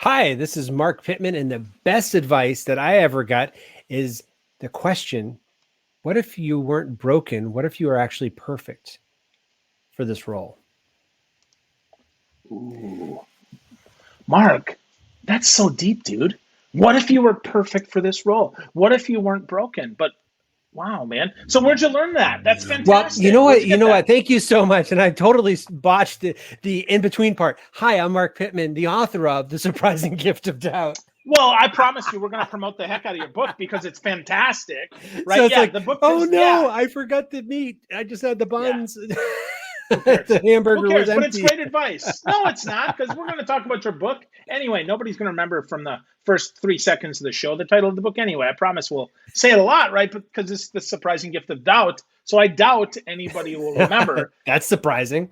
Hi, this is Marc Pitman, and the best advice that I ever got is the question, what if you weren't broken? What if you were actually perfect for this role? Ooh, Mark, that's so deep, dude. What if you were perfect for this role? What if you weren't broken? But wow, man. So where'd you learn that? That's Well, you fantastic. know Where'd what? you You get know that? what? Thank you so much. And I totally botched the in-between part. Hi, I'm Marc Pitman, the author of The Surprising Gift of Doubt. Well, I promise you, we're going to promote the heck out of your book because it's fantastic, So right? it's Yeah, like, the book oh is, yeah, no, I forgot the meat. I just had the yeah. buns. Who cares? The Who hamburger was cares? But it's empty. great advice. No, it's not, because we're going to talk about your book anyway. Nobody's going to remember from the first 3 seconds of the show the title of the book anyway. I promise we'll say it a lot, right? Because it's the surprising gift of doubt. So I doubt anybody will remember, That's surprising.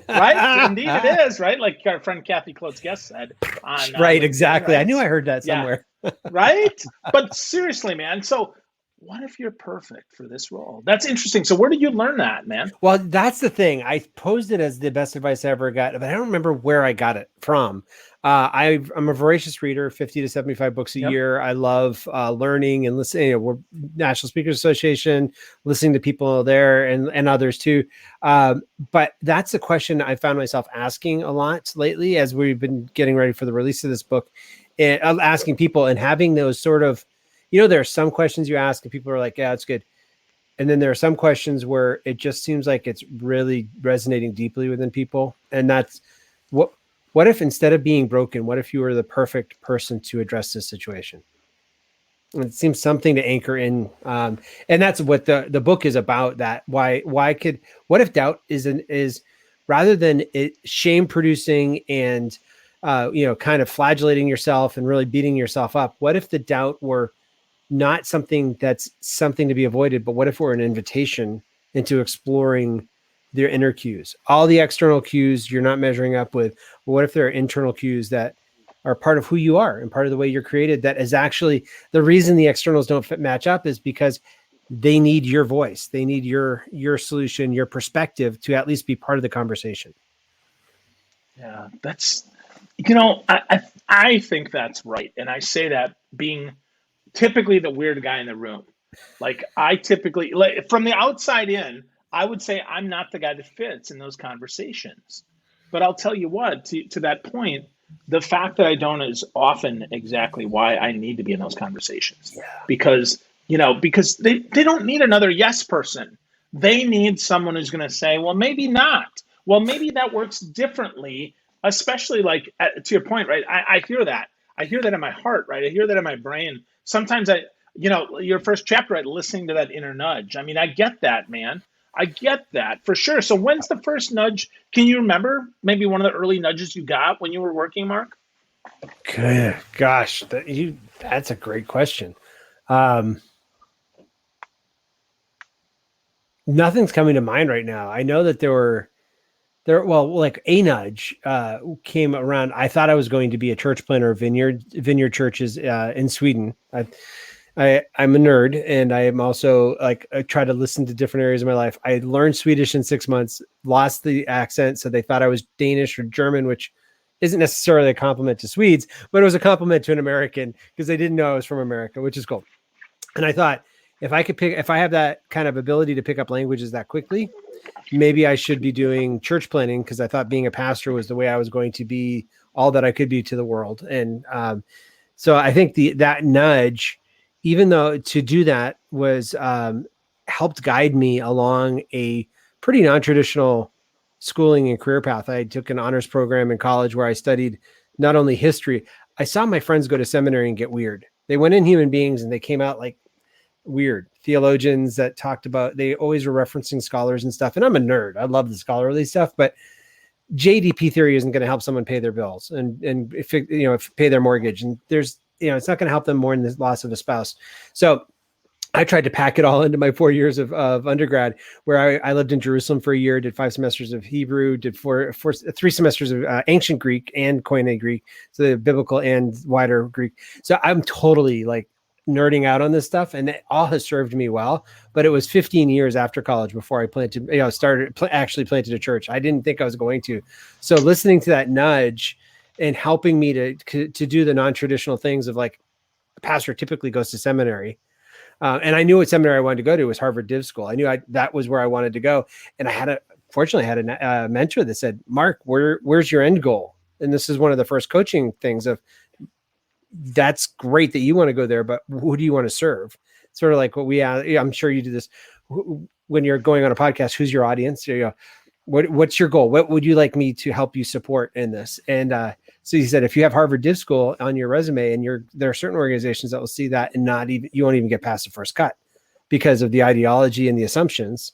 right? Indeed, it is, right? Like our friend Kathy Clote's guest said on Right, LinkedIn, exactly. I right? knew I heard that Yeah, somewhere. right? But seriously, man. So what if you're perfect for this role? That's interesting. So where did you learn that, man? Well, that's the thing. I posed it as the best advice I ever got, but I don't remember where I got it from. I'm a voracious reader, 50 to 75 books a Yep. year. I love learning and listening. We're National Speakers Association, listening to people there and others too. But that's a question I found myself asking a lot lately as we've been getting ready for the release of this book. And I'm asking people and having those sort of, there are some questions you ask and people are like, yeah, it's good. And then there are some questions where it just seems like it's really resonating deeply within people. And that's what what if instead of being broken, what if you were the perfect person to address this situation? And it seems something to anchor in. And that's what the book is about. That what if doubt is rather than it shame producing and kind of flagellating yourself and really beating yourself up, what if the doubt were not something to be avoided, but what if we're an invitation into exploring their inner cues? All the external cues you're not measuring up with, but what if there are internal cues that are part of who you are and part of the way you're created? That is actually the reason the externals don't match up is because they need your voice. They need your solution, your perspective to at least be part of the conversation. Yeah, that's I think that's right, and I say that being typically the weird guy in the room. Like I typically, like, from the outside in, I would say I'm not the guy that fits in those conversations. But I'll tell you what, to that point, the fact that I don't is often exactly why I need to be in those conversations. Because, because they don't need another yes person. They need someone who's going to say, well, maybe not. Well, maybe that works differently, especially like to your point, right? I hear that. I hear that in my heart, right? I hear that in my brain. Sometimes your first chapter, right? Listening to that inner nudge. I mean, I get that, man. I get that for sure. So when's the first nudge? Can you remember maybe one of the early nudges you got when you were working, Mark? Good gosh, that's a great question. Um, Nothing's coming to mind right now. I know that well, like a nudge came around. I thought I was going to be a church planter of vineyard churches in Sweden. I'm a nerd, and I am also like I try to listen to different areas of my life. I learned Swedish in 6 months, lost the accent, so they thought I was Danish or German, which isn't necessarily a compliment to Swedes, but it was a compliment to an American because they didn't know I was from America, which is cool. And I thought if I have that kind of ability to pick up languages that quickly, maybe I should be doing church planting because I thought being a pastor was the way I was going to be all that I could be to the world. And so I think that nudge, even though to do that was helped guide me along a pretty non-traditional schooling and career path. I took an honors program in college where I studied not only history. I saw my friends go to seminary and get weird. They went in human beings and they came out like weird theologians that talked about, they always were referencing scholars and stuff. And I'm a nerd. I love the scholarly stuff, but JDP theory isn't going to help someone pay their bills and if pay their mortgage. And there's, it's not going to help them more than the loss of a spouse. So I tried to pack it all into my 4 years of undergrad, where I lived in Jerusalem for a year, did 5 semesters of Hebrew, did 3 semesters of ancient Greek and Koine Greek, so the biblical and wider Greek. So I'm totally like nerding out on this stuff, and it all has served me well. But it was 15 years after college before I actually planted a church. I didn't think I was going to. So listening to that nudge and helping me to do the non-traditional things of like a pastor typically goes to seminary. And I knew what seminary I wanted to go to was Harvard Div School. I knew that was where I wanted to go. And fortunately, I had a mentor that said, Mark, where's your end goal? And this is one of the first coaching things of, that's great that you want to go there, but who do you want to serve? Sort of like what I'm sure you do this when you're going on a podcast. Who's your audience? You go, what's your goal? What would you like me to help you support in this? And so he said, if you have Harvard Div School on your resume, and there are certain organizations that will see that and you won't even get past the first cut because of the ideology and the assumptions.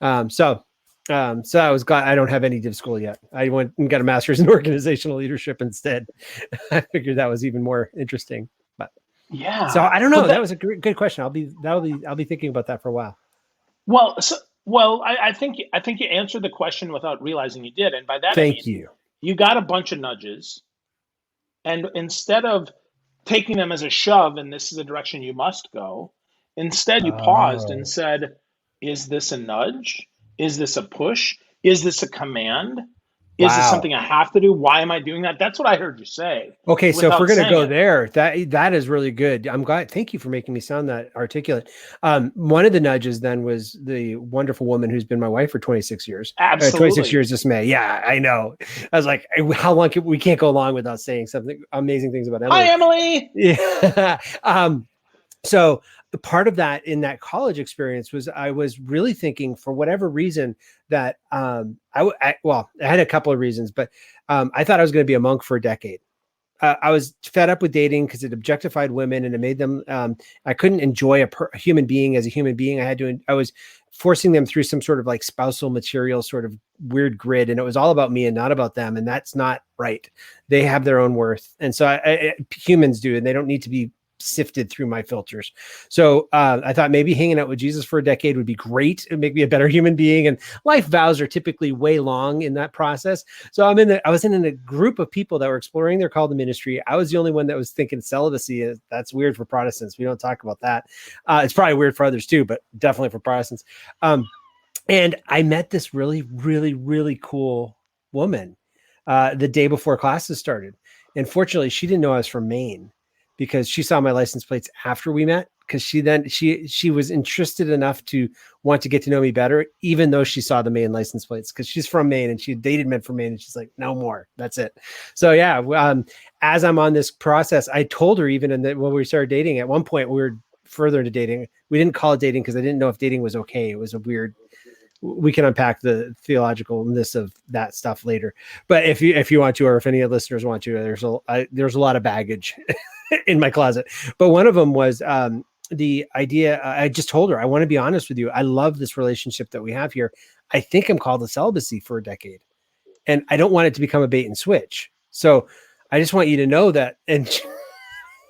So I was glad I don't have any div school yet. I went and got a master's in organizational leadership instead. I figured that was even more interesting. But yeah, so I don't know. That was a good question. I'll be thinking about that for a while. Well, I think you answered the question without realizing you did, and by that Thank you. You got a bunch of nudges, and instead of taking them as a shove, and this is the direction you must go, instead you paused and said, "Is this a nudge? Is this a push? Is this a command? Is this something I have to do? Why am I doing that?" That's what I heard you say. Okay, so if we're going to go there, that is really good. I'm glad. Thank you for making me sound that articulate. One of the nudges then was the wonderful woman who's been my wife for 26 years. Absolutely. 26 years this May. Yeah, I know. I was like, how long we can't go along without saying something amazing things about Emily. Hi, Emily. Yeah. So part of that in that college experience was I was really thinking, for whatever reason, that I had a couple of reasons, but I thought I was going to be a monk for a decade. I was fed up with dating because it objectified women and it made them. I couldn't enjoy a human being as a human being. I was forcing them through some sort of like spousal material sort of weird grid, and it was all about me and not about them, and that's not right. They have their own worth, and so humans do, and they don't need to be sifted through my filters. So I thought maybe hanging out with Jesus for a decade would be great and make me a better human being. And life vows are typically way long in that process. So I was in a group of people that were exploring their call to ministry. I was the only one that was thinking celibacy. That's weird for Protestants. We don't talk about that. It's probably weird for others too, but definitely for Protestants. And I met this really, really, really cool woman the day before classes started. And fortunately, she didn't know I was from Maine, because she saw my license plates after we met, because she was interested enough to want to get to know me better, even though she saw the Maine license plates, because she's from Maine and she had dated men from Maine, and she's like, no more, that's it. So yeah, as I'm on this process, I told her, even when we started dating, at one point we were further into dating. We didn't call it dating because I didn't know if dating was okay. It was a weird. We can unpack the theologicalness of that stuff later. But if you want to, or if any of the listeners want to, there's a lot of baggage in my closet. But one of them was the idea. I just told her, I want to be honest with you. I love this relationship that we have here. I think I'm called to celibacy for a decade, and I don't want it to become a bait and switch. So I just want you to know that. And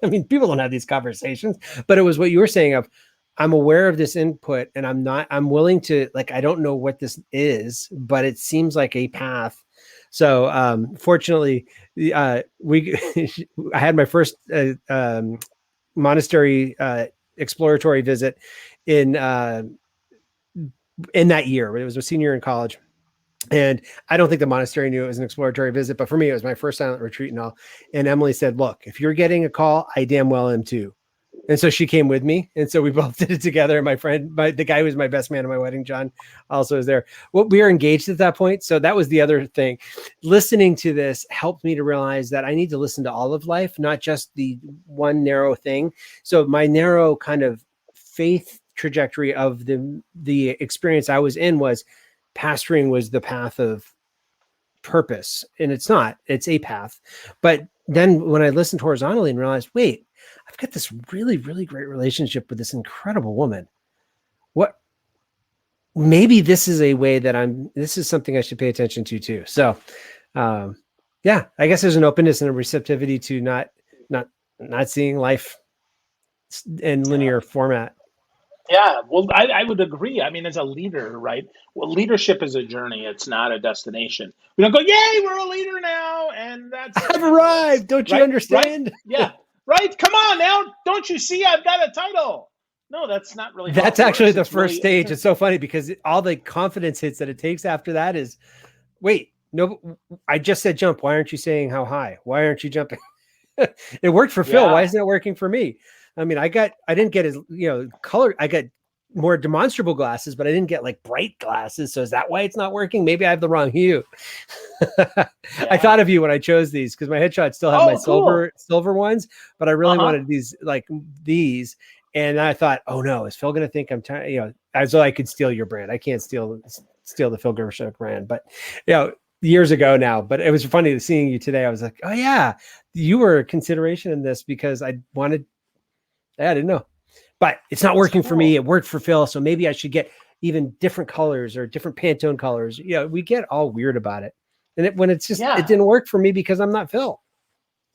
I mean, people don't have these conversations, but it was what you were saying of, I'm aware of this input, and I'm willing to, like, I don't know what this is, but it seems like a path. So fortunately, I had my first monastery exploratory visit in that year. It was a senior year in college. And I don't think the monastery knew it was an exploratory visit, but for me, it was my first silent retreat and all. And Emily said, look, if you're getting a call, I damn well am too. And so she came with me. And so we both did it together. And my friend, the guy who was my best man at my wedding, John, also was there. Well, we were engaged at that point. So that was the other thing. Listening to this helped me to realize that I need to listen to all of life, not just the one narrow thing. So my narrow kind of faith trajectory of the experience I was in was pastoring was the path of purpose. And it's not, it's a path. But then when I listened horizontally and realized, wait, I've got this really, really great relationship with this incredible woman. Maybe this is a way that this is something I should pay attention to too. So, yeah, I guess there's an openness and a receptivity to not seeing life in linear format. Yeah, well, I would agree. I mean, as a leader, right? Well, leadership is a journey. It's not a destination. We don't go, yay, we're a leader now. And that's I've arrived. Don't you understand? Right? Yeah. Right. Come on now. Don't you see I've got a title? No, that's not really. That's actually the first stage. It's so funny because all the confidence hits that it takes after that is, wait, No, I just said jump. Why aren't you saying how high? Why aren't you jumping? It worked for Phil. Yeah. Why isn't it working for me? I mean, I didn't get his, color. I got more demonstrable glasses, but I didn't get like bright glasses. So is that why it's not working? Maybe I have the wrong hue. I thought of you when I chose these because my headshots still have my silver ones, but I really wanted these. And I thought, oh no, is Phil going to think I'm as though I could steal your brand. I can't steal the Phil Gershok brand, but years ago now. But it was funny seeing you today. I was like, oh yeah, you were a consideration in this because I didn't know, but it's not working for me. It worked for Phil. So maybe I should get even different colors or different Pantone colors. We get all weird about it. And when it's just, it didn't work for me because I'm not Phil.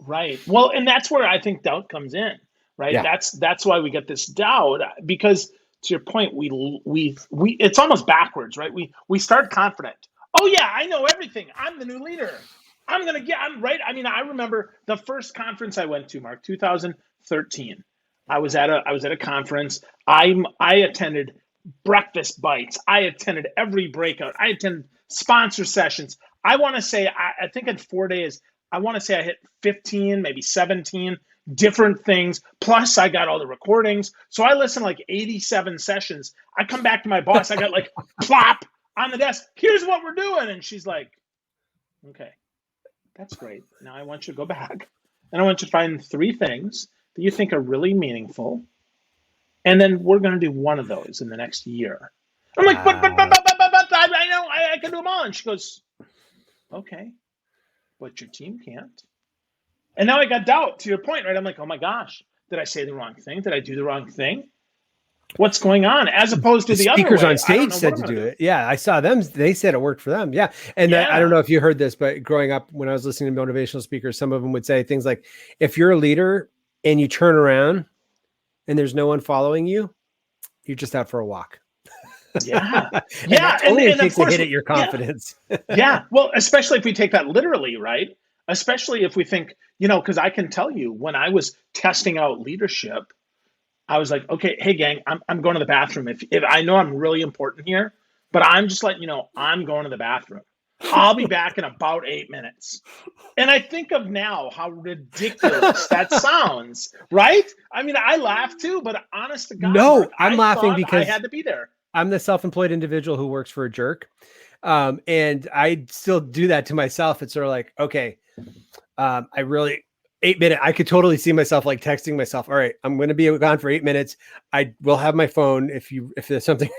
Right. Well, and that's where I think doubt comes in, right? Yeah. That's why we get this doubt, because to your point, we it's almost backwards, right? We start confident. Oh yeah, I know everything. I'm the new leader. I'm right. I mean, I remember the first conference I went to, Mark, 2013. I was at a conference. I attended breakfast bites. I attended every breakout. I attended sponsor sessions. I want to say, I think in 4 days, I want to say I hit 15, maybe 17 different things. Plus I got all the recordings. So I listened like 87 sessions. I come back to my boss. I got like plop on the desk. Here's what we're doing. And she's like, okay, that's great. Now I want you to go back and I want you to find 3 things that you think are really meaningful. And then we're going to do one of those in the next year. I'm like, but I know I can do them all. And she goes, okay, but your team can't. And now I got doubt, to your point, right? I'm like, oh my gosh, did I say the wrong thing? Did I do the wrong thing? What's going on? As opposed to the other speakers on stage said to do it. Yeah, I saw them. They said it worked for them. Yeah. And I don't know if you heard this, but growing up, when I was listening to motivational speakers, some of them would say things like, if you're a leader and you turn around and there's no one following you, you're just out for a walk. Yeah. And takes a hit at your confidence. Yeah. Well, especially if we take that literally, right? Especially if we think, because I can tell you when I was testing out leadership, I was like, okay, hey gang, I'm going to the bathroom. If I know I'm really important here, but I'm just letting you know, I'm going to the bathroom. I'll be back in about 8 minutes. And I think of now how ridiculous that sounds, right? I mean, I laugh too, but honest to God, no, I'm laughing because I had to be there. I'm the self-employed individual who works for a jerk. And I still do that to myself. It's sort of like, okay, I really 8 minutes. I could totally see myself like texting myself. All right, I'm going to be gone for 8 minutes. I will have my phone if there's something.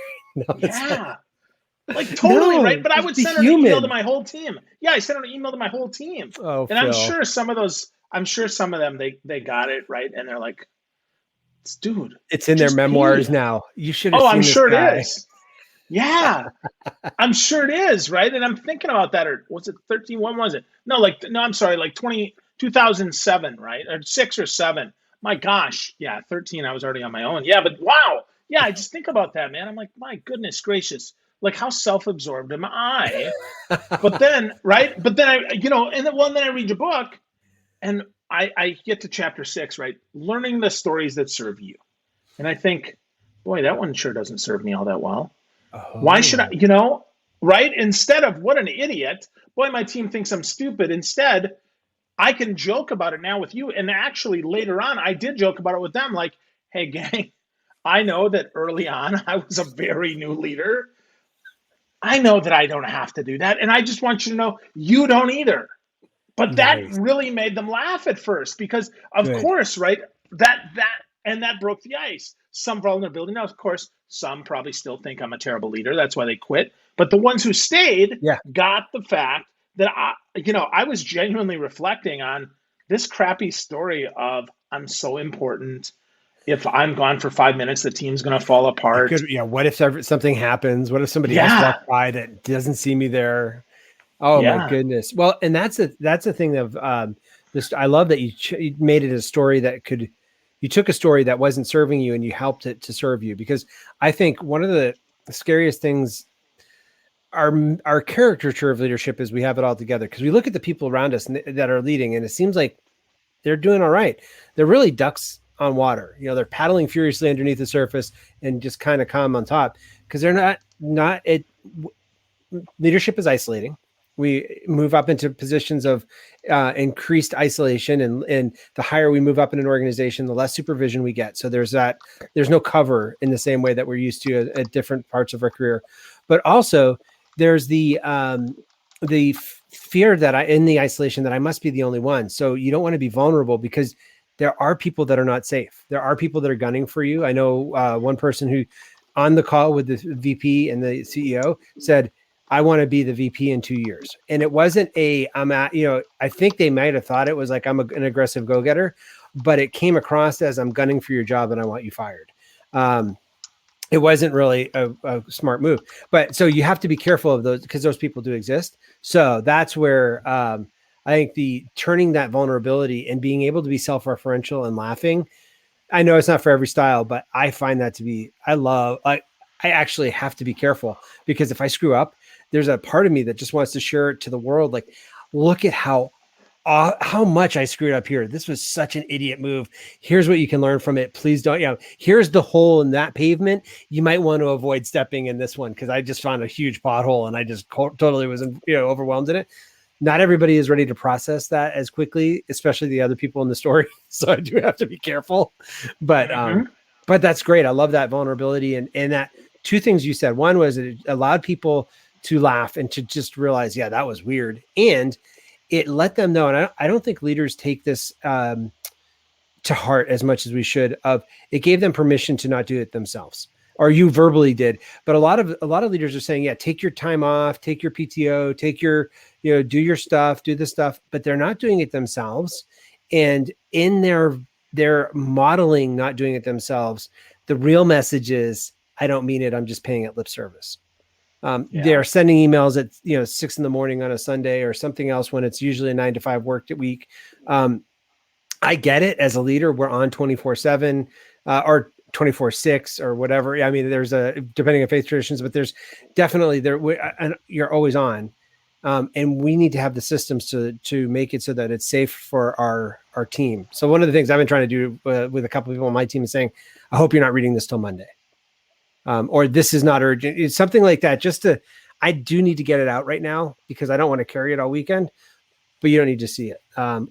Like totally right. But I would send an email to my whole team. Yeah, I sent an email to my whole team. Oh, and I'm sure some of them they got it right, and they're like, dude, it's in their memoirs now. You should have seen I'm sure guy. It is. Yeah, I'm sure it is, right? And I'm thinking about that, or was it 13? When was it? No, I'm sorry, like 2007, right? Or 6 or 7. My gosh, yeah, 13, I was already on my own. Yeah, but wow. Yeah, I just think about that, man. I'm like, my goodness gracious. Like, how self-absorbed am I? But then, right? But then and then I read your book and I get to chapter 6, right? Learning the stories that serve you. And I think, boy, that one sure doesn't serve me all that well. Oh. Why should I, right? Instead of what an idiot, boy, my team thinks I'm stupid. Instead, I can joke about it now with you. And actually later on, I did joke about it with them. Like, hey gang, I know that early on, I was a very new leader. I know that I don't have to do that. And I just want you to know you don't either. But that really made them laugh at first because, of course, right, that broke the ice. Some vulnerability. Now, of course, some probably still think I'm a terrible leader. That's why they quit. But the ones who stayed got the fact that, I was genuinely reflecting on this crappy story of I'm so important. If I'm gone for 5 minutes, the team's going to fall apart. What if something happens? What if somebody else walks by that doesn't see me there? Oh my goodness. Well, and that's a thing of this. I love that you made it a story that you took a story that wasn't serving you and you helped it to serve you, because I think one of the scariest things our caricature of leadership is we have it all together, because we look at the people around us that are leading and it seems like they're doing all right. They're really ducks on water. They're paddling furiously underneath the surface and just kind of calm on top, because they're not leadership is isolating. We move up into positions of increased isolation, and the higher we move up in an organization, the less supervision we get. So there's no cover in the same way that we're used to at different parts of our career. But also there's the fear that in the isolation that I must be the only one. So you don't want to be vulnerable because there are people that are not safe. There are people that are gunning for you. I know one person who on the call with the VP and the CEO said, I want to be the VP in 2 years. And it wasn't I think they might have thought it was like, I'm an aggressive go-getter, but it came across as I'm gunning for your job and I want you fired. It wasn't really a smart move, but so you have to be careful of those because those people do exist. So that's where I think the turning that vulnerability and being able to be self-referential and laughing. I know it's not for every style, but I find that to be, I actually have to be careful because if I screw up, there's a part of me that just wants to share it to the world. Like, look at how much I screwed up here. This was such an idiot move. Here's what you can learn from it. Please don't, here's the hole in that pavement. You might want to avoid stepping in this one. Cause I just found a huge pothole and I just totally was, overwhelmed in it. Not everybody is ready to process that as quickly, especially the other people in the story. So I do have to be careful, but that's great. I love that vulnerability. And that two things you said. One was it allowed people to laugh and to just realize, yeah, that was weird. And it let them know. And I don't think leaders take this to heart as much as we should. It gave them permission to not do it themselves, or you verbally did. But a lot of leaders are saying, yeah, take your time off, take your PTO, take your, do your stuff, do the stuff, but they're not doing it themselves. And in their modeling, not doing it themselves, the real message is, I don't mean it. I'm just paying it lip service. They're sending emails at 6 a.m. on a Sunday or something else when it's usually a 9 to 5 work week. I get it. As a leader, we're on 24/7 or 24/6 or whatever. I mean, there's depending on faith traditions, but there's definitely and you're always on. And we need to have the systems to make it so that it's safe for our team. So one of the things I've been trying to do with a couple of people on my team is saying, I hope you're not reading this till Monday. Or this is not urgent. It's something like that. I do need to get it out right now because I don't want to carry it all weekend, but you don't need to see it.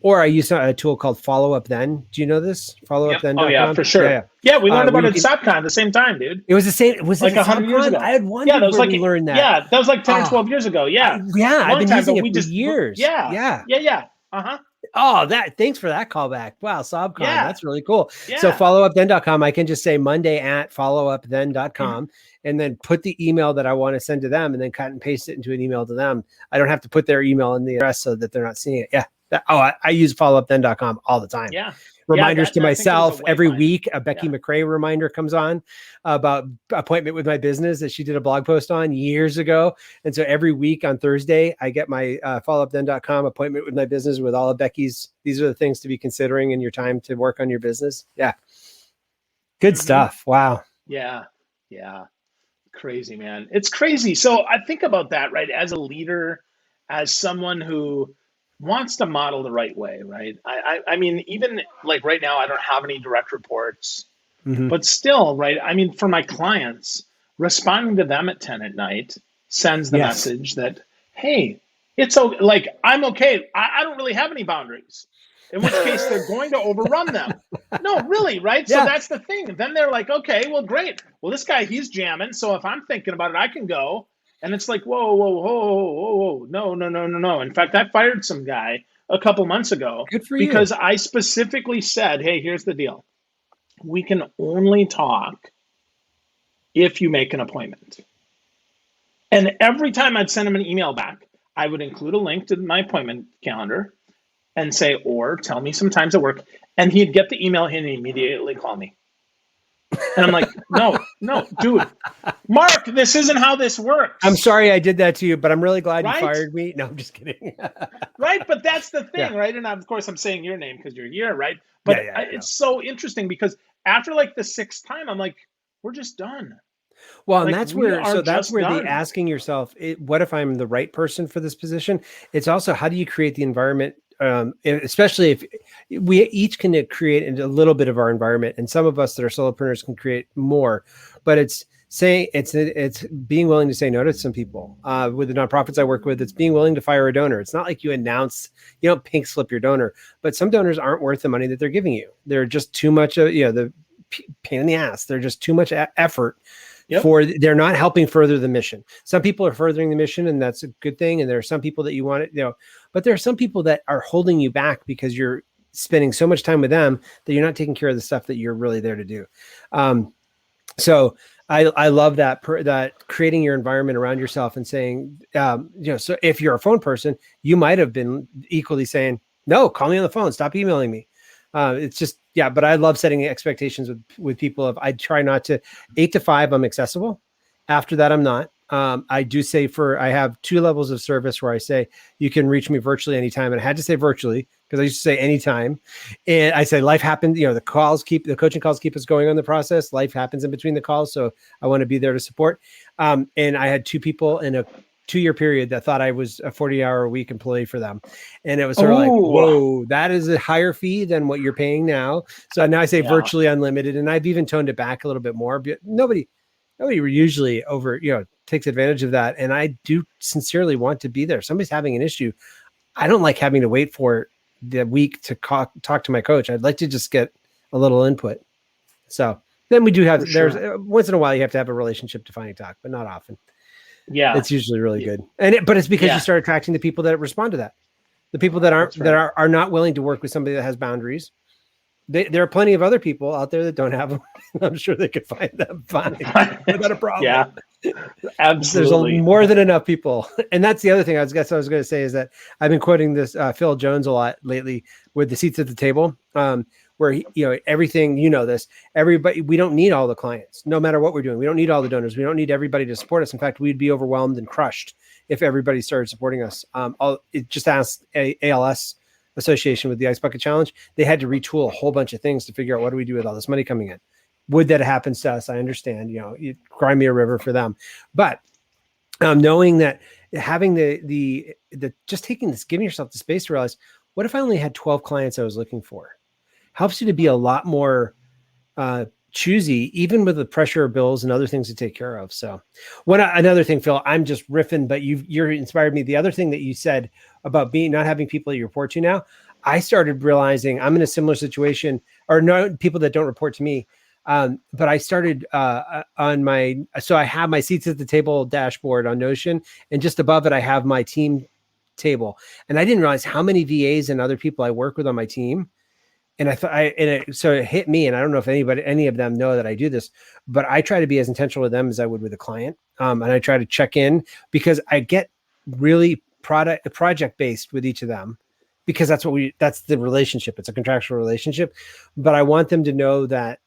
Or I use a tool called Follow Up Then. Do you know this? FollowUpThen.com? Oh yeah, for sure. Yeah, we learned about it at SopCon at the same time, dude. It was the same. Was like 100 years ago. I had wondered where we learned that. Yeah, that was like 10 or 12 years ago. Yeah. I've been using it for years. Yeah. Uh-huh. Oh, thanks for that callback. Wow, SobCon. Yeah. That's really cool. Yeah. So followupthen.com, I can just say Monday at followupthen.com and then put the email that I want to send to them and then cut and paste it into an email to them. I don't have to put their email in the address so that they're not seeing it. Yeah. I use followupthen.com all the time. Yeah. Reminders to myself every week. A Becky McRae reminder comes on about appointment with my business that she did a blog post on years ago. And so every week on Thursday, I get my followupthen.com appointment with my business with all of Becky's. These are the things to be considering in your time to work on your business. Yeah. Good stuff. Wow. Yeah. Yeah. Crazy, man. It's crazy. So I think about that, right? As a leader, as someone who wants to model the right way, right? I mean, even like right now, I don't have any direct reports, but still, right? I mean, for my clients, responding to them at 10 at night sends the message that, hey, it's okay. Like, I'm okay. I don't really have any boundaries, in which case they're going to overrun them. No, really, right? Yeah. So that's the thing. Then they're like, okay, well, great. Well, this guy, he's jamming. So if I'm thinking about it, I can go. And it's like, whoa, no. In fact, I fired some guy a couple months ago because I specifically said, hey, here's the deal. We can only talk if you make an appointment. And every time I'd send him an email back, I would include a link to my appointment calendar and say, or tell me some times at work. And he'd get the email and immediately call me. And I'm like, no, dude, Mark, this isn't how this works. I'm sorry I did that to you, but I'm really glad you fired me. No, I'm just kidding. Right. But that's the thing, right? And of course, I'm saying your name because you're here, right? But it's so interesting because after like the 6th time, I'm like, we're just done. Well, and that's where the asking yourself, what if I'm the right person for this position? It's also, how do you create the environment? Especially if we each can create a little bit of our environment, and some of us that are solopreneurs can create more, but it's it's being willing to say no to some people. With the nonprofits I work with, it's being willing to fire a donor. It's not like you don't pink slip your donor, but some donors aren't worth the money that they're giving you. They're just too much of, the pain in the ass. They're just too much effort. Yep. They're not helping further the mission. Some people are furthering the mission, and that's a good thing. And there are some people that you want it, but there are some people that are holding you back because you're spending so much time with them that you're not taking care of the stuff that you're really there to do. So I love that creating your environment around yourself and saying, so if you're a phone person, you might have been equally saying, no, call me on the phone, stop emailing me. It's just, but I love setting expectations with people. I try not to 8 to 5, I'm accessible. After that, I'm not. I do say I have 2 levels of service where I say you can reach me virtually anytime. And I had to say virtually because I used to say anytime. And I say life happens, the coaching calls keep us going on the process. Life happens in between the calls. So I want to be there to support. And I had 2 people in a 2-year period that thought I was a 40-hour-a-week employee for them. And it was sort of like, whoa, that is a higher fee than what you're paying now. So now I say virtually unlimited. And I've even toned it back a little bit more, but nobody usually takes advantage of that. And I do sincerely want to be there. If somebody's having an issue, I don't like having to wait for the week to talk to my coach. I'd like to just get a little input. So then we do have, there's once in a while you have to have a relationship defining talk, but not often. Yeah. It's usually really good. But it's because you start attracting the people that respond to that. The people that are not willing to work with somebody that has boundaries. There are plenty of other people out there that don't have them. I'm sure they could find them fine without a problem. Yeah, absolutely. There's more than enough people. And that's the other thing I was going to say is that I've been quoting this Phil Jones a lot lately with the seats at the table, where everything, this, everybody, we don't need all the clients, no matter what we're doing. We don't need all the donors. We don't need everybody to support us. In fact, we'd be overwhelmed and crushed if everybody started supporting us. It just asked ALS association with the Ice Bucket Challenge. They had to retool a whole bunch of things to figure out what do we do with all this money coming in. Would that happens to us? I understand, you cry me a river for them, but knowing that having the just taking this, giving yourself the space to realize, what if I only had 12 clients I was looking for? Helps you to be a lot more choosy, even with the pressure of bills and other things to take care of. So another thing, Phil, I'm just riffing, but you're inspired me. The other thing that you said about not having people that you report to now, I started realizing I'm in a similar situation, or no people that don't report to me. But I started so I have my seats at the table dashboard on Notion, and just above it, I have my team table. And I didn't realize how many VAs and other people I work with on my team. And so it hit me, and I don't know if any of them know that I do this, but I try to be as intentional with them as I would with a client. And I try to check in because I get really project based with each of them, because that's the relationship. It's a contractual relationship, but I want them to know that,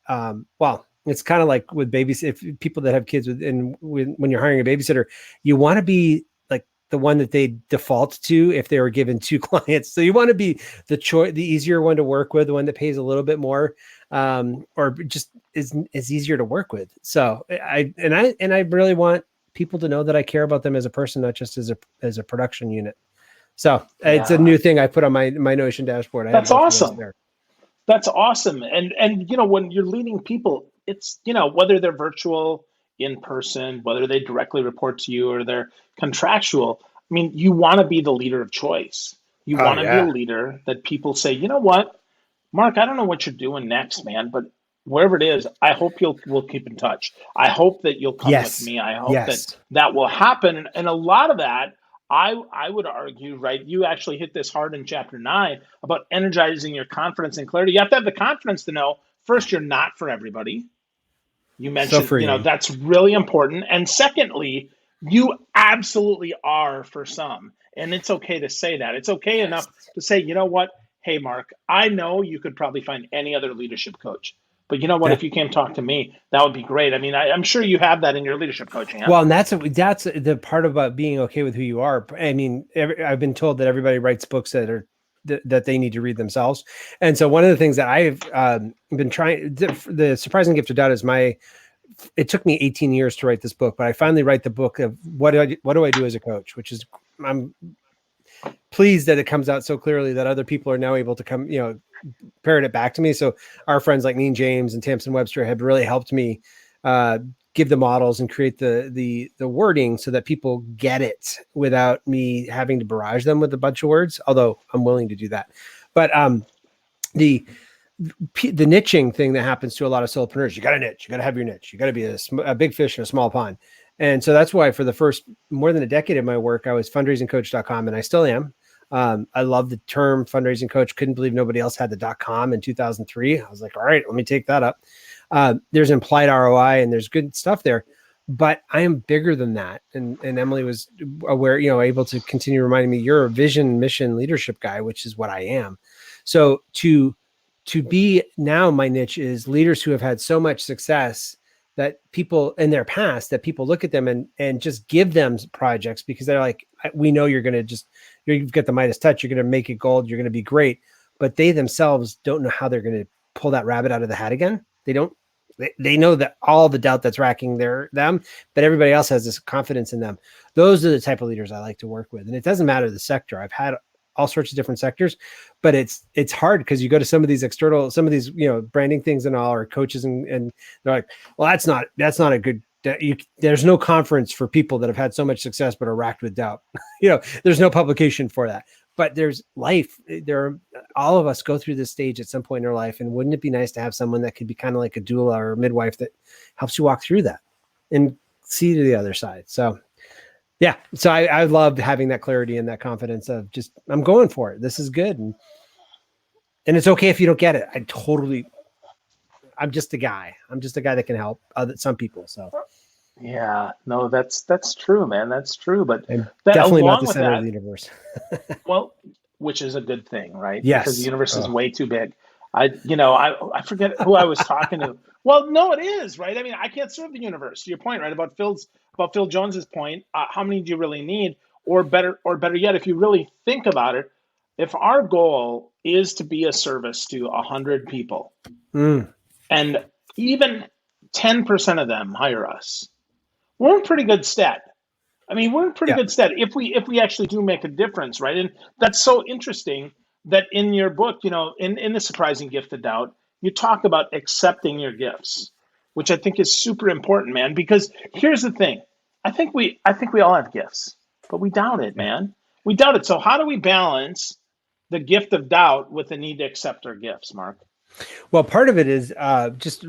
it's kind of like with babies. If people that have kids when you're hiring a babysitter, you want to be like the one that they default to if they were given 2 clients. So you want to be the easier one to work with, the one that pays a little bit more, or just is easier to work with. So I really want people to know that I care about them as a person, not just as a production unit. So it's a new thing I put on my Notion dashboard. That's awesome. That's awesome. And when you're leading people, it's, whether they're virtual, in person, whether they directly report to you or they're contractual, I mean, you want to be the leader of choice. You want to be a leader that people say, you know what, Mark, I don't know what you're doing next, man, but wherever it is, I hope we'll keep in touch. I hope that you'll come with me. I hope that will happen. And a lot of that, I would argue, right, you actually hit this hard in chapter 9 about energizing your confidence and clarity. You have to have the confidence to know, first, you're not for everybody. You mentioned, that's really important. And secondly, you absolutely are for some. And it's okay to say that. It's okay enough to say, you know what? Hey, Mark, I know you could probably find any other leadership coach. But you know what? If you came talk to me, that would be great. I mean, I'm sure you have that in your leadership coaching. Huh? Well, and that's the part about being okay with who you are. I mean, I've been told that everybody writes books that they need to read themselves. And so one of the things that I've been trying, the Surprising Gift of Doubt is it took me 18 years to write this book, but I finally write the book of what do I do as a coach, which is, I'm pleased that it comes out so clearly that other people are now able to come, parrot it back to me. So our friends like Neen James and Tamsin Webster have really helped me give the models and create the wording so that people get it without me having to barrage them with a bunch of words, although I'm willing to do that. But the niching thing that happens to a lot of solopreneurs, you got to niche, you got to have your niche, you got to be a big fish in a small pond. And so that's why for the first more than a decade of my work, I was fundraisingcoach.com, and I still am. I love the term fundraising coach. Couldn't believe nobody else had the .com in 2003. I was like, all right, let me take that up. There's implied ROI and there's good stuff there, but I am bigger than that. And Emily was aware, able to continue reminding me, you're a vision, mission, leadership guy, which is what I am. So to be now, my niche is leaders who have had so much success that people in their past, that people look at them and just give them projects because they're like, we know you've got the Midas touch, you're going to make it gold, you're going to be great. But they themselves don't know how they're going to pull that rabbit out of the hat again. They know that all the doubt that's racking them, but everybody else has this confidence in them. Those are the type of leaders I like to work with. And it doesn't matter the sector. I've had all sorts of different sectors, but it's hard because you go to some of these branding things and all, or coaches and they're like, well, that's not a good, there's no conference for people that have had so much success, but are racked with doubt. There's no publication for that, but there's life. All of us go through this stage at some point in our life. And wouldn't it be nice to have someone that could be kind of like a doula or a midwife that helps you walk through that and see to the other side? So yeah. So I loved having that clarity and that confidence of just, I'm going for it. This is good. And it's okay if you don't get it. I'm just a guy. I'm just a guy that can help some people. So yeah, no, that's true, man. That's true. But definitely not the center of the universe. Well, which is a good thing, right? Yes. Because the universe is way too big. I forget who I was talking to. Well, no, it is, right? I mean, I can't serve the universe. To your point, right? About Phil Jones's point, how many do you really need? Or better yet, if you really think about it, if our goal is to be a service to 100 people, and even 10% of them hire us, we're in pretty good stead. I mean, we're in pretty good stead if we actually do make a difference, right? And that's so interesting that in your book, in The Surprising Gift of Doubt, you talk about accepting your gifts, which I think is super important, man, because here's the thing. I think we all have gifts, but we doubt it, man. We doubt it. So how do we balance the gift of doubt with the need to accept our gifts, Mark? Well, part of it is just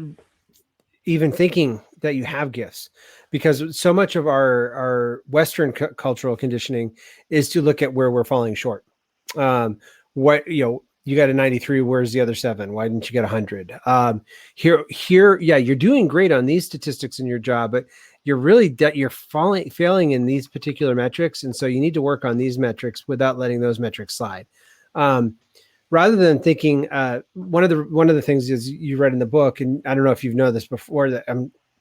even thinking that you have gifts, because so much of our Western cultural conditioning is to look at where we're falling short. You got a 93, where's the other 7? Why didn't you get 100? Here, yeah, you're doing great on these statistics in your job, but you're failing in these particular metrics. And so you need to work on these metrics without letting those metrics slide. Rather than thinking, one of the things is you read in the book, and I don't know if you've known this before, that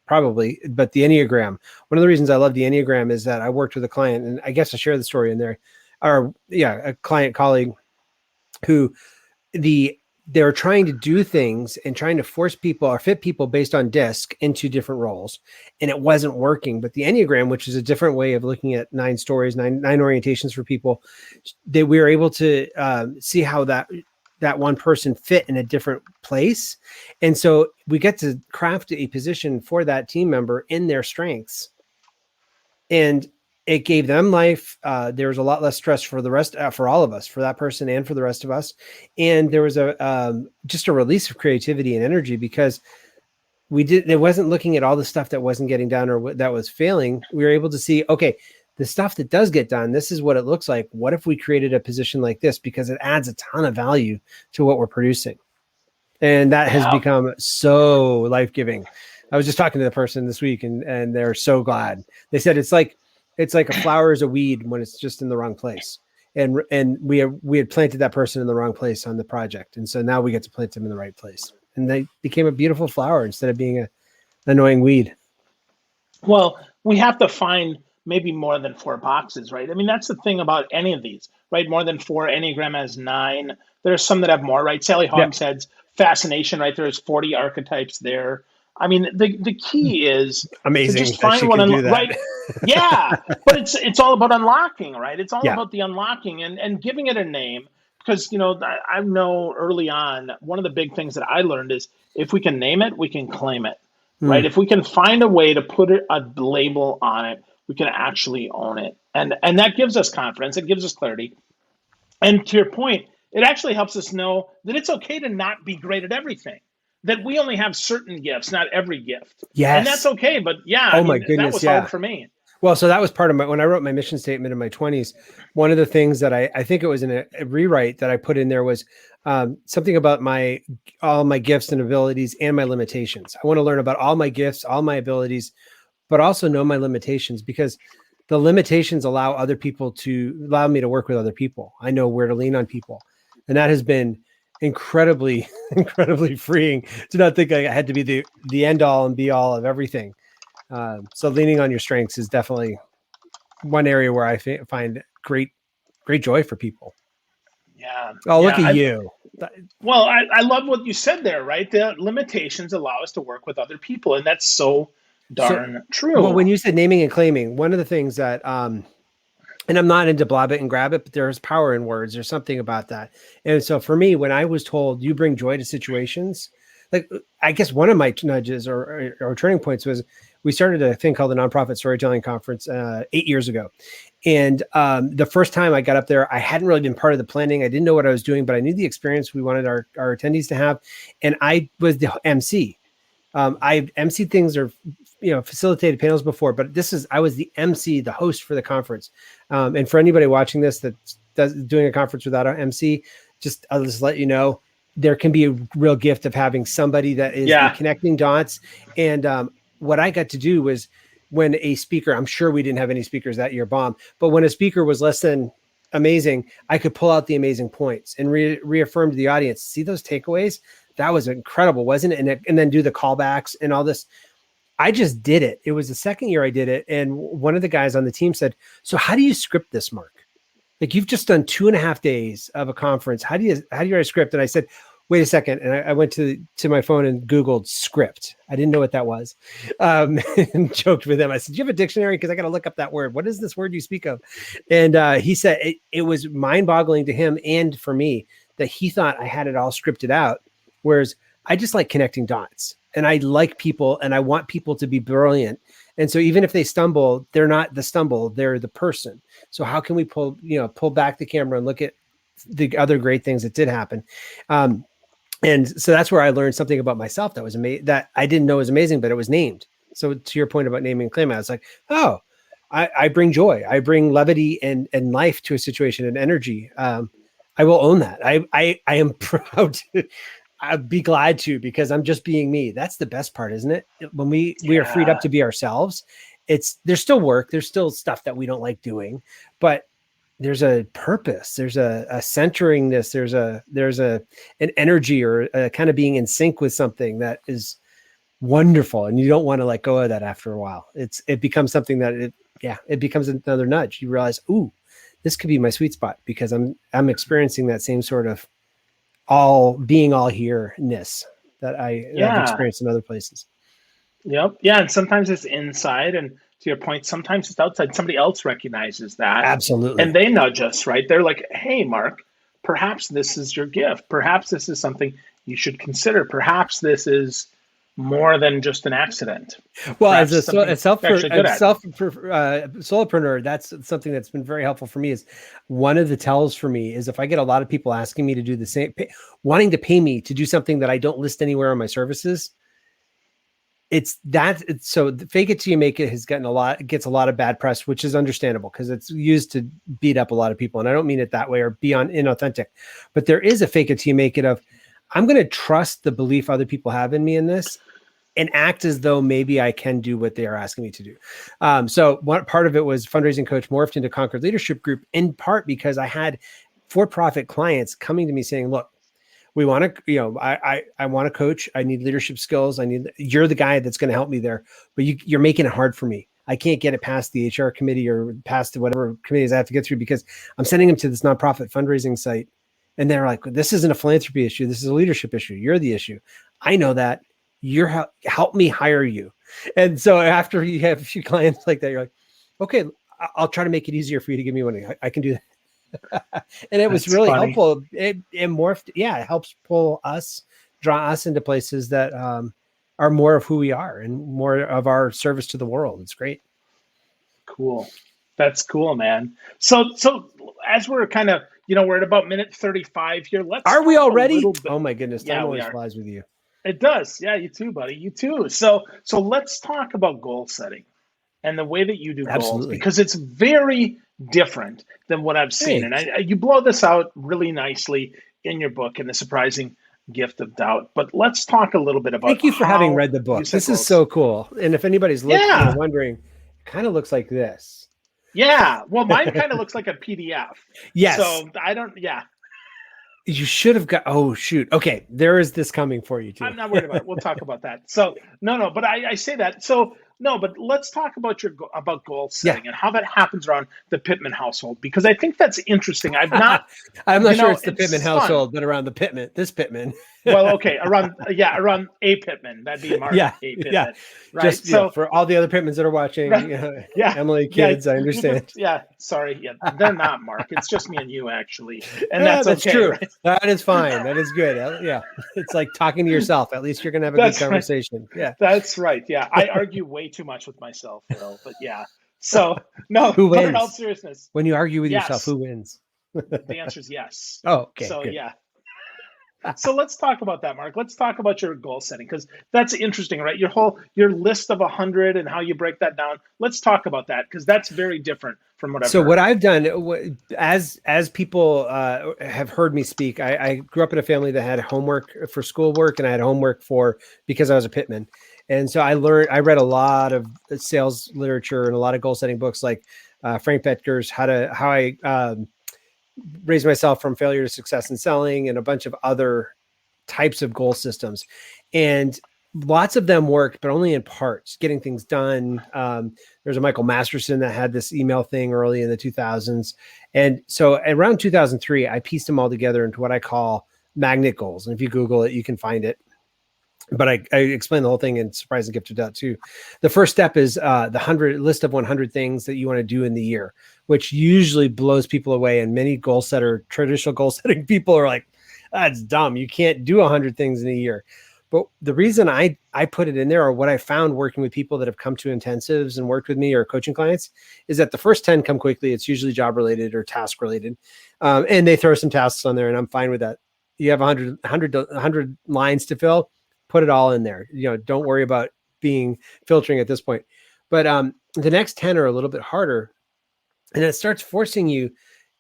but the Enneagram. One of the reasons I love the Enneagram is that I worked with a client, and I guess I share the story in there, a client colleague who they were trying to do things and trying to force people or fit people based on DISC into different roles, and it wasn't working. But the Enneagram, which is a different way of looking at 9 stories, nine orientations for people, we were able to see how that one person fit in a different place. And so we get to craft a position for that team member in their strengths. And it gave them life. There was a lot less stress for the rest, for all of us, for that person and for the rest of us. And there was just a release of creativity and energy, because it wasn't looking at all the stuff that wasn't getting done or that was failing. We were able to see, okay, the stuff that does get done, this is what it looks like. What if we created a position like this? Because it adds a ton of value to what we're producing. And that has become so life-giving. I was just talking to the person this week, and they're so glad. They said it's like a flower is a weed when it's just in the wrong place. And we had planted that person in the wrong place on the project. And so now we get to plant them in the right place. And they became a beautiful flower instead of being an annoying weed. Well, we have to find maybe more than 4 boxes, right? I mean, that's the thing about any of these, right? More than 4. Enneagram has 9. There are some that have more, right? Sally Hogsett's fascination, right? There's 40 archetypes there. I mean, the key is amazing to just find one, right? Yeah, but it's all about unlocking, right? It's all about the unlocking and giving it a name, because I know early on, one of the big things that I learned is if we can name it, we can claim it. right? If we can find a way to put a label on it, we can actually own it. And that gives us confidence. It gives us clarity. And to your point, it actually helps us know that it's okay to not be great at everything, that we only have certain gifts, not every gift. And that's Yes. okay. But yeah, I Oh my mean, that goodness. was Yeah. hard for me. Well, so that was part of when I wrote my mission statement in my 20s, one of the things that I think it was in a rewrite that I put in there was something about all my gifts and abilities and my limitations. I want to learn about all my gifts, all my abilities, but also know my limitations, because the limitations allow me to work with other people. I know where to lean on people. And that has been incredibly, incredibly freeing to not think I had to be the end all and be all of everything. So leaning on your strengths is definitely one area where I find great joy for people. Yeah. Oh, look at Yeah. you. Well, I love what you said there, right? The limitations allow us to work with other people. And that's so So, darn well, true. when you said naming and claiming, one of the things that, and I'm not into blob it and grab it, but there's power in words. There's something about that. And so for me, when I was told you bring joy to situations, like I guess one of my nudges or turning points was we started a thing called the Nonprofit Storytelling Conference 8 years ago. And the first time I got up there, I hadn't really been part of the planning. I didn't know what I was doing, but I knew the experience we wanted our attendees to have. And I was the MC. I've MC things or facilitated panels before, but I was the MC, the host for the conference. And for anybody watching this that's doing a conference without an MC, I'll just let you know, there can be a real gift of having somebody that is the connecting dots. And what I got to do was, when a speaker, I'm sure we didn't have any speakers that year, bomb, but when a speaker was less than amazing, I could pull out the amazing points and reaffirm to the audience, see those takeaways? That was incredible, wasn't it? And then do the callbacks and all this. I just did it. It was the second year I did it. And one of the guys on the team said, so how do you script this, Mark? Like, you've just done 2.5 days of a conference. How do you write a script? And I said, wait a second. And I went to my phone and Googled script. I didn't know what that was. And joked with him. I said, do you have a dictionary? Because I got to look up that word. What is this word you speak of? And he said it was mind boggling to him and for me that he thought I had it all scripted out. Whereas I just like connecting dots, and I like people, and I want people to be brilliant. And so even if they stumble, they're not the stumble, they're the person. So how can we pull back the camera and look at the other great things that did happen? And so that's where I learned something about myself that was amazing, that I didn't know was amazing, but it was named. So to your point about naming and claiming, I was like, oh, I bring joy. I bring levity and life to a situation and energy. I will own that. I am proud to, I'd be glad to, because I'm just being me. That's the best part, isn't it? When we are freed up to be ourselves, there's still work. There's still stuff that we don't like doing, but there's a purpose. There's a centeringness. There's an energy or a kind of being in sync with something that is wonderful. And you don't want to let go of that after a while. It becomes something that it becomes another nudge. You realize, ooh, this could be my sweet spot, because I'm experiencing that same sort of all here-ness that I've experienced in other places. Yep. Yeah. And sometimes it's inside, and to your point, sometimes it's outside. Somebody else recognizes that. Absolutely. And they nudge us, right? They're like, hey, Mark, perhaps this is your gift. Perhaps this is something you should consider. Perhaps this is more than just an accident. Well, as a solopreneur, that's something that's been very helpful for me. Is one of the tells for me is if I get a lot of people asking me to do the same, wanting to pay me to do something that I don't list anywhere on my services. So the fake it till you make it gets a lot of bad press, which is understandable because it's used to beat up a lot of people. And I don't mean it that way or be inauthentic, but there is a fake it till you make it of, I'm going to trust the belief other people have in me in this and act as though maybe I can do what they are asking me to do. So one part of it was fundraising coach morphed into Conquered Leadership Group, in part because I had for-profit clients coming to me saying, look, we want to, I want to coach. I need leadership skills. You're the guy that's going to help me there, but you're making it hard for me. I can't get it past the HR committee or past whatever committees I have to get through because I'm sending them to this nonprofit fundraising site. And they're like, this isn't a philanthropy issue. This is a leadership issue. You're the issue. I know that. Help me hire you. And so after you have a few clients like that, you're like, okay, I'll try to make it easier for you to give me money. I can do that. And it was really helpful. It morphed. Yeah. It helps draw us into places that are more of who we are and more of our service to the world. It's great. Cool. That's cool, man. So as we're kind of, we're at about minute 35 here. Let's Are we talk a already? little bit. Oh my goodness. Time Yeah, we always are. flies with you. It does. Yeah, you too, buddy. You too. So let's talk about goal setting and the way that you do goals, Absolutely. because it's very different than what I've seen. And Thanks. you blow this out really nicely in your book, In the Surprising Gift of Doubt. But let's talk a little bit about Thank you for having how read the you book. set This is goals. so cool. And if anybody's Yeah. wondering, it kind of looks like this. Yeah. Well, mine kind of looks like a PDF. Yes. So I don't, yeah. You should have got, oh shoot. Okay. There is this coming for you too. I'm not worried about it. We'll talk about that. So no, but I say that. So no, but let's talk about about goal setting and how that happens around the Pitman household, because I think that's interesting. I'm not sure it's the Pitman fun. household, but around this Pitman. Well, okay, around A Pitman. That'd be Marc A. Pitman. Right. Just so for all the other Pitmans that are watching, right. Emily, kids, I understand. Sorry. Yeah, they're not Marc. It's just me and you, actually. And that's okay, true. Right? That is fine. That is good. Yeah. It's like talking to yourself. At least you're going to have a good conversation. Right. Yeah. That's right. Yeah. I argue way too much with myself, Phil, but yeah. So no, who wins? But in all seriousness, when you argue with yourself, who wins? The answer is yes. Oh, okay. So good. yeah. So let's talk about that, Marc. Let's talk about your goal setting, because that's interesting, right? Your list of 100 and how you break that down. Let's talk about that, because that's very different from what I've heard. What I've done, as people have heard me speak, I grew up in a family that had homework for schoolwork, and I had homework because I was a Pitman. And so I read a lot of sales literature and a lot of goal setting books, like Frank Bettger's How I Raised Myself from Failure to Success in Selling, and a bunch of other types of goal systems. And lots of them worked, but only in parts, getting things done. There's a Michael Masterson that had this email thing early in the 2000s. And so around 2003, I pieced them all together into what I call magnet goals. And if you Google it, you can find it. But I explain the whole thing in Surprising Gift of Doubt too. The first step is the list of 100 things that you want to do in the year, which usually blows people away. And many traditional goal setting people are like, that's dumb. You can't do 100 things in a year. But the reason I put it in there, or what I found working with people that have come to intensives and worked with me or coaching clients, is that the first 10 come quickly. It's usually job related or task related. And they throw some tasks on there, and I'm fine with that. You have 100 lines to fill. Put it all in there. Don't worry about filtering at this point. But the next 10 are a little bit harder, and it starts forcing you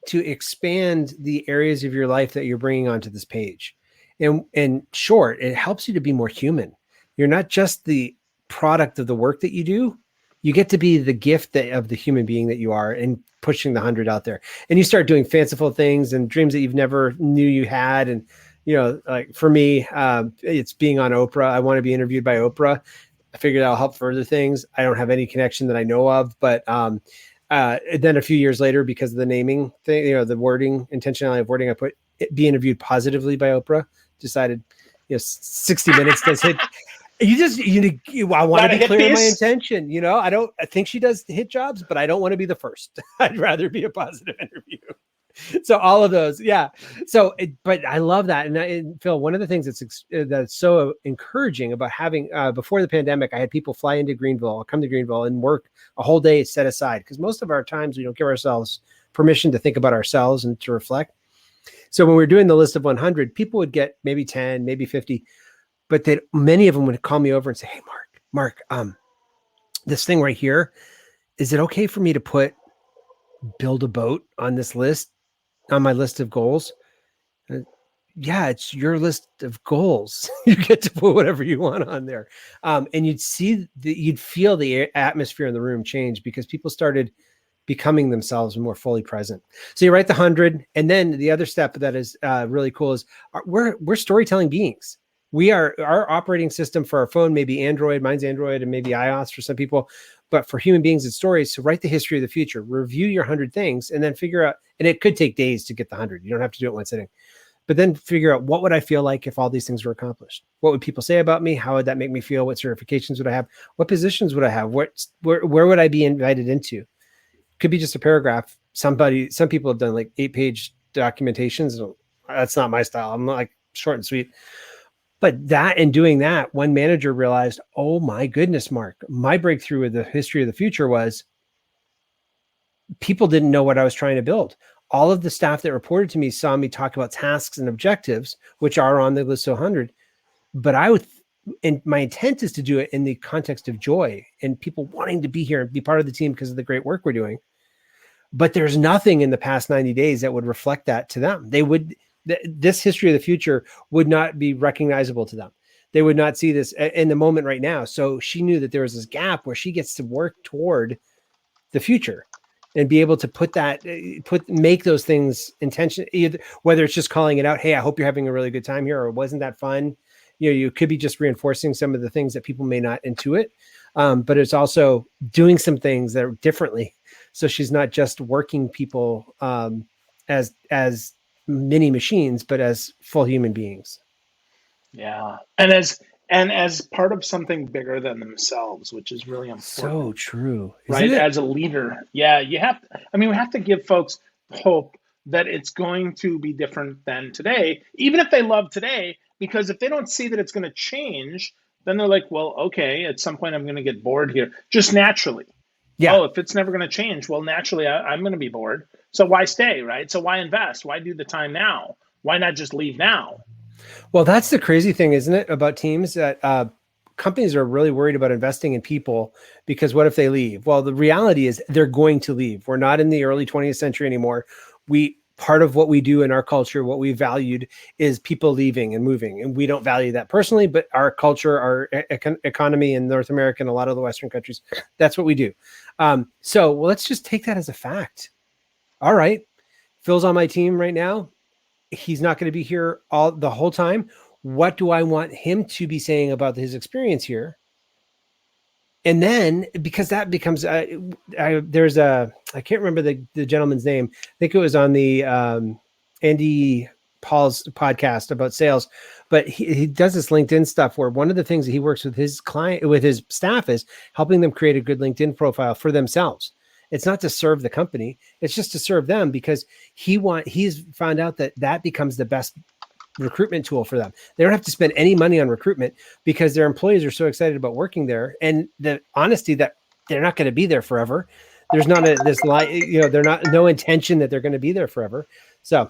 to expand the areas of your life that you're bringing onto this page. And short, it helps you to be more human. You're not just the product of the work that you do. You get to be the gift of the human being that you are, and pushing the 100 out there. And you start doing fanciful things and dreams that you've never knew you had. And like for me, it's being on Oprah. I want to be interviewed by Oprah. I figured that'll help further things. I don't have any connection that I know of, but then a few years later, because of the naming thing, the wording, intentionality of wording, I put be interviewed positively by Oprah. Decided, 60 minutes does hit. I want to be clear in my intention. I think she does hit jobs, but I don't want to be the first. I'd rather be a positive interview. So all of those. Yeah. So, but I love that. And Phil, one of the things that's so encouraging about having, before the pandemic, I had people fly into Greenville, come to Greenville and work a whole day set aside. Because most of our times we don't give ourselves permission to think about ourselves and to reflect. So when we were doing the list of 100, people would get maybe 10, maybe 50, but many of them would call me over and say, "Hey, Marc, this thing right here, is it okay for me to build a boat on this list, on my list of goals?" Yeah, it's your list of goals. You get to put whatever you want on there. And you'd feel the atmosphere in the room change, because people started becoming themselves more fully present. So you write the 100, and then the other step that is really cool is we're storytelling beings. Our operating system for our phone may be Android, mine's Android, and maybe iOS for some people, but for human beings, it's stories. So write the history of the future, review your 100 things, and then figure out, and it could take days to get the 100. You don't have to do it one sitting, but then figure out, what would I feel like if all these things were accomplished? What would people say about me? How would that make me feel? What certifications would I have? What positions would I have? Where would I be invited into? Could be just a paragraph. Some people have done like 8-page documentations. That's not my style. I'm like short and sweet. But that, in doing that, one manager realized, oh my goodness, Mark, my breakthrough with the history of the future was people didn't know what I was trying to build. All of the staff that reported to me saw me talk about tasks and objectives, which are on the list of 100. But and my intent is to do it in the context of joy and people wanting to be here and be part of the team because of the great work we're doing. But there's nothing in the past 90 days that would reflect that to them. This history of the future would not be recognizable to them. They would not see this in the moment right now. So she knew that there was this gap where she gets to work toward the future and be able to make those things intention, either whether it's just calling it out. Hey, I hope you're having a really good time here, or wasn't that fun? You could be just reinforcing some of the things that people may not intuit. But it's also doing some things that are differently. So she's not just working people as mini machines, but as full human beings. Yeah. And as part of something bigger than themselves, which is really important. So true. Right? As a leader. Yeah, we have to give folks hope that it's going to be different than today, even if they love today, because if they don't see that it's going to change, then they're like, well, okay, at some point I'm going to get bored here, just naturally. Yeah. Oh, if it's never going to change, well, naturally I'm going to be bored. So why stay, right? So why invest? Why do the time now? Why not just leave now? Well, that's the crazy thing, isn't it, about teams, that companies are really worried about investing in people because what if they leave? Well, the reality is they're going to leave. We're not in the early 20th century anymore. Part of what we do in our culture, what we valued, is people leaving and moving. And we don't value that personally, but our culture, our economy in North America and a lot of the Western countries, that's what we do. So let's just take that as a fact. All right. Phil's on my team right now. He's not going to be here the whole time. What do I want him to be saying about his experience here? And then, because that becomes, I can't remember the gentleman's name. I think it was on the Andy Paul's podcast about sales, but he does this LinkedIn stuff where one of the things that he works with his staff is helping them create a good LinkedIn profile for themselves. It's not to serve the company. It's just to serve them, because he's found out that becomes the best recruitment tool for them. They don't have to spend any money on recruitment because their employees are so excited about working there, and the honesty that they're not going to be there forever. There's not no intention that they're going to be there forever. So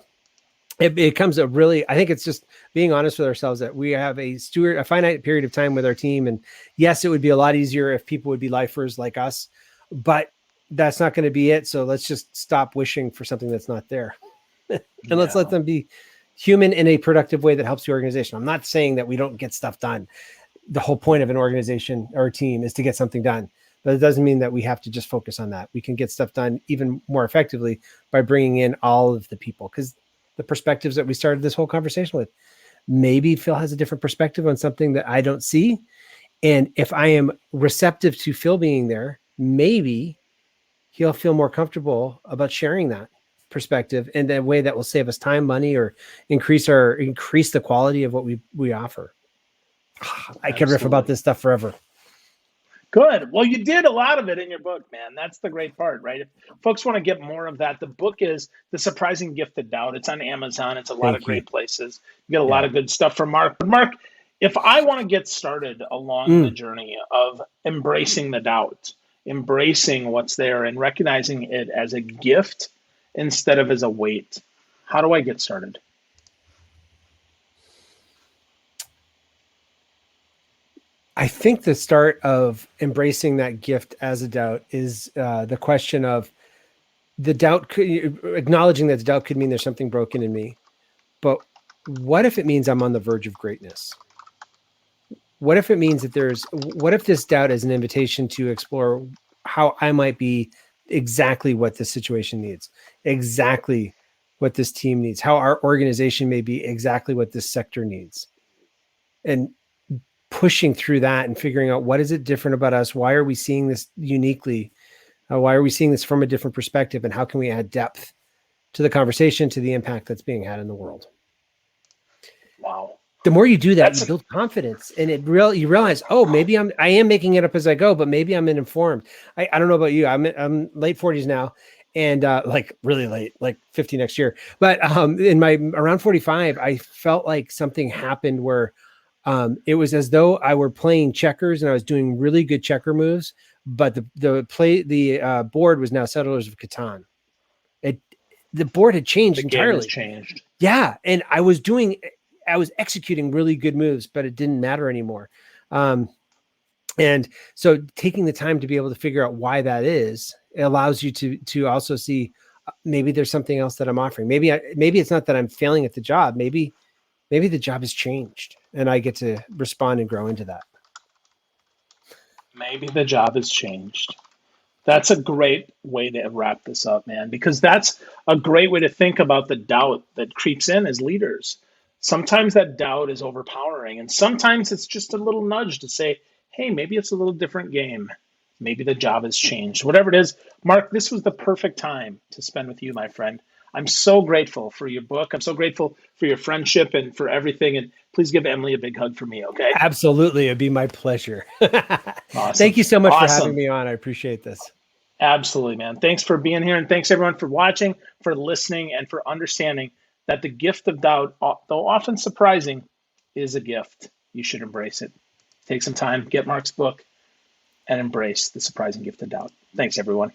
it becomes I think it's just being honest with ourselves that we have a finite period of time with our team. And yes, it would be a lot easier if people would be lifers like us, but that's not going to be it. So let's just stop wishing for something that's not there. Let's let them be human in a productive way that helps the organization. I'm not saying that we don't get stuff done. The whole point of an organization or a team is to get something done, but it doesn't mean that we have to just focus on that. We can get stuff done even more effectively by bringing in all of the people, because the perspectives that we started this whole conversation with, maybe Phil has a different perspective on something that I don't see. And if I am receptive to Phil being there, maybe he'll feel more comfortable about sharing that perspective in a way that will save us time, money, or increase the quality of what we offer. I could riff about this stuff forever. Good. Well, you did a lot of it in your book, man. That's the great part, right? If folks want to get more of that, the book is The Surprising Gift of Doubt. It's on Amazon. It's a lot of great places. You get a lot of good stuff from Marc. But Marc, if I want to get started along the journey of embracing the doubt, embracing what's there and recognizing it as a gift instead of as a weight, how do I get started? I think the start of embracing that gift as a doubt is the question of the doubt, acknowledging that the doubt could mean there's something broken in me. But what if it means I'm on the verge of greatness? What if it means that what if this doubt is an invitation to explore how I might be exactly what this situation needs, exactly what this team needs, how our organization may be exactly what this sector needs. And pushing through that and figuring out what is it different about us? Why are we seeing this uniquely? Why are we seeing this from a different perspective? And how can we add depth to the conversation, to the impact that's being had in the world? Wow. The more you do that, you build confidence, and you realize, oh, maybe I am making it up as I go, but maybe I'm informed. I don't know about you. I'm late 40s now, and like really late, like 50 next year. But in my around 45, I felt like something happened where It was as though I were playing checkers and I was doing really good checker moves, but the board was now Settlers of Catan. The board had changed The game has entirely. changed. Yeah, and I was executing really good moves, but it didn't matter anymore. And so taking the time to be able to figure out why that is, it allows you to also see maybe there's something else that I'm offering. Maybe it's not that I'm failing at the job. Maybe the job has changed and I get to respond and grow into that. Maybe the job has changed. That's a great way to wrap this up, man, because that's a great way to think about the doubt that creeps in as leaders. Sometimes that doubt is overpowering, and sometimes it's just a little nudge to say, hey, maybe it's a little different game. Maybe the job has changed. Whatever it is, Marc, this was the perfect time to spend with you, my friend. I'm so grateful for your book. I'm so grateful for your friendship and for everything. And please give Emily a big hug for me, okay? Absolutely. It'd be my pleasure. Awesome. Thank you so much for having Awesome. me on. I appreciate this. Absolutely, man. Thanks for being here. And thanks everyone for watching, for listening, and for understanding that the gift of doubt, though often surprising, is a gift. You should embrace it. Take some time, get Marc's book, and embrace the surprising gift of doubt. Thanks, everyone.